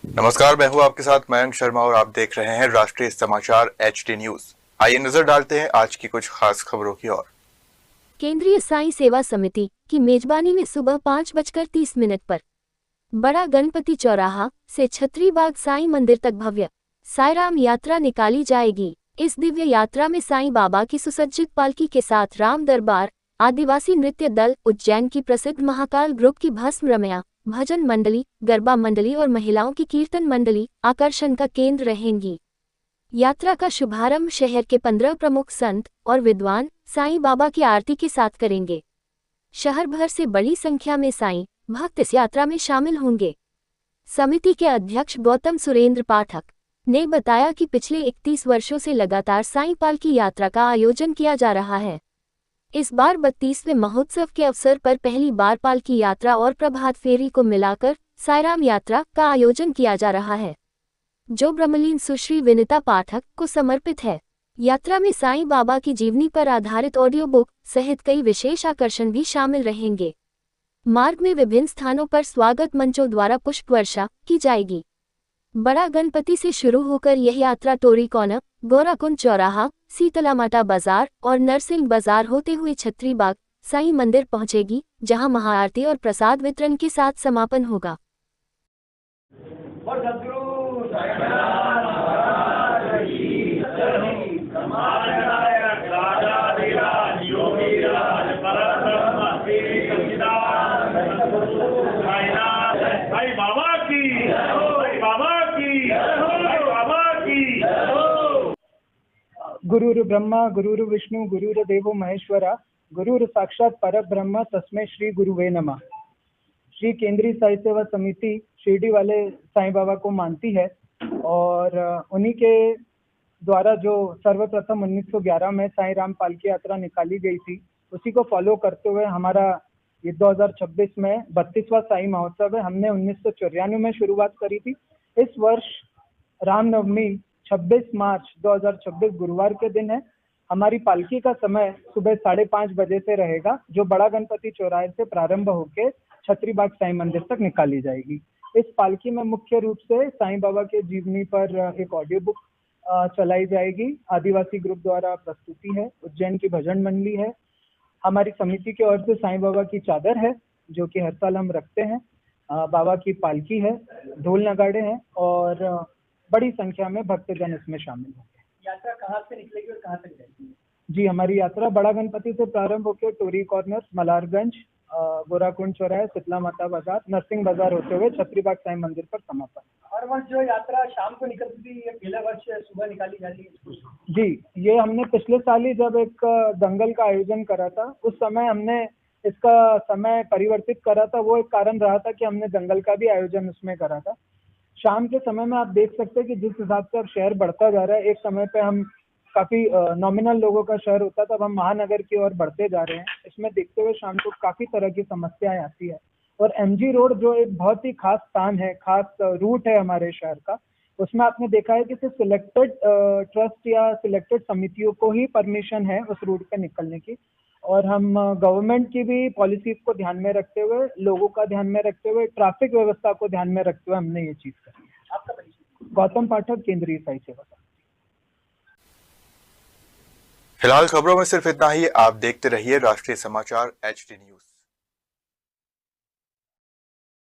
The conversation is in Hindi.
नमस्कार, मैं हूं आपके साथ मयंक शर्मा और आप देख रहे हैं राष्ट्रीय समाचार HD न्यूज। आइए नजर डालते हैं आज की कुछ खास खबरों की ओर। केंद्रीय साई सेवा समिति की मेजबानी में सुबह 5:30 पर बड़ा गणपति चौराहा से छत्री बाग साईं मंदिर तक भव्य साईराम यात्रा निकाली जाएगी। इस दिव्य यात्रा में साईं बाबा की सुसज्जित पालकी के साथ राम दरबार, आदिवासी नृत्य दल, उज्जैन की प्रसिद्ध महाकाल ग्रुप की भस्म रमया, भजन मंडली, गरबा मंडली और महिलाओं की कीर्तन मंडली आकर्षण का केंद्र रहेंगी। यात्रा का शुभारंभ शहर के 15 प्रमुख संत और विद्वान साईं बाबा की आरती के साथ करेंगे। शहर भर से बड़ी संख्या में साईं भक्त इस यात्रा में शामिल होंगे। समिति के अध्यक्ष गौतम सुरेंद्र पाठक ने बताया कि पिछले 31 वर्षों से लगातार साईं पालकी यात्रा का आयोजन किया जा रहा है। इस बार 32वें महोत्सव के अवसर पर पहली बार पालकी यात्रा और प्रभात फेरी को मिलाकर साईराम यात्रा का आयोजन किया जा रहा है, जो ब्रह्मलीन सुश्री विनिता पाठक को समर्पित है। यात्रा में साईं बाबा की जीवनी पर आधारित ऑडियो बुक सहित कई विशेष आकर्षण भी शामिल रहेंगे। मार्ग में विभिन्न स्थानों पर स्वागत मंचों द्वारा पुष्प वर्षा की जाएगी। बड़ा गणपति से शुरू होकर यह यात्रा टोरी कॉर्नर, गोराकुंड चौराहा, शीतलामाता बाजार और नरसिंह बाजार होते हुए छत्री बाग साईं मंदिर पहुंचेगी, जहां महाआरती और प्रसाद वितरण के साथ समापन होगा। गुरुर् ब्रह्मा गुरुर् विष्णु गुरुर्देवो महेश्वरा गुरुर् साक्षात परब्रह्म तस्मै श्री गुरुवे नमः। श्री केंद्रीय साई सेवा समिति शिरडी वाले साईं बाबा को मानती है और उन्हीं के द्वारा जो सर्वप्रथम 1911 में साईं राम पालकी यात्रा निकाली गई थी, उसी को फॉलो करते हुए हमारा ये 2026 में 32वां साई महोत्सव है। हमने 1994 में शुरुआत करी थी। इस वर्ष रामनवमी 26 मार्च 2026 गुरुवार के दिन है। हमारी पालकी का समय सुबह 5:30 बजे से रहेगा, जो बड़ा गणपति चौराहे से प्रारंभ होकर छत्रीबाग साईं मंदिर तक निकाली जाएगी। इस पालकी में मुख्य रूप से साईं बाबा के जीवनी पर एक ऑडियो बुक चलाई जाएगी। आदिवासी ग्रुप द्वारा प्रस्तुति है, उज्जैन की भजन मंडली है, हमारी समिति की ओर से साईं बाबा की चादर है जो कि हर साल हम रखते हैं, बाबा की पालकी है, ढोल नगाड़े हैं और बड़ी संख्या में भक्तजन इसमें शामिल होंगे। यात्रा कहाँ से निकलेगी और कहाँ तक जाएगी? जी, हमारी यात्रा बड़ा गणपति से प्रारंभ होकर टोरी कॉर्नर, मलारगंज, गोराकुंड चौराहे, शीतला माता बाजार, नरसिंह बाजार होते हुए छत्रीबाग साईं मंदिर पर समापन। हर वर्ष जो यात्रा शाम को निकलती थी, ये पहला वर्ष सुबह निकाली जा रही है? जी, ये हमने पिछले साल ही जब एक दंगल का आयोजन करा था, उस समय हमने इसका समय परिवर्तित करा था। वो एक कारण रहा था कि हमने दंगल का भी आयोजन उसमें करा था। शाम के समय में आप देख सकते हैं कि जिस हिसाब से अब शहर बढ़ता जा रहा है, एक समय पे हम काफी नॉमिनल लोगों का शहर होता था, अब हम महानगर की ओर बढ़ते जा रहे हैं। इसमें देखते हुए शाम को काफी तरह की समस्याएं आती है और MG रोड जो एक बहुत ही खास स्थान है, खास रूट है हमारे शहर का, उसमें आपने देखा है कि सिर्फ सिलेक्टेड ट्रस्ट या सिलेक्टेड समितियों को ही परमिशन है उस रूट पे निकलने की। और हम गवर्नमेंट की भी पॉलिसीज को ध्यान में रखते हुए, लोगों का ध्यान में रखते हुए, ट्रैफिक व्यवस्था को ध्यान में रखते हुए हमने ये चीज करी। आपका परिचय? गौतम पाठक, केंद्रीय साई सेवा समिति। फिलहाल खबरों में सिर्फ इतना ही। आप देखते रहिए राष्ट्रीय समाचार HD न्यूज।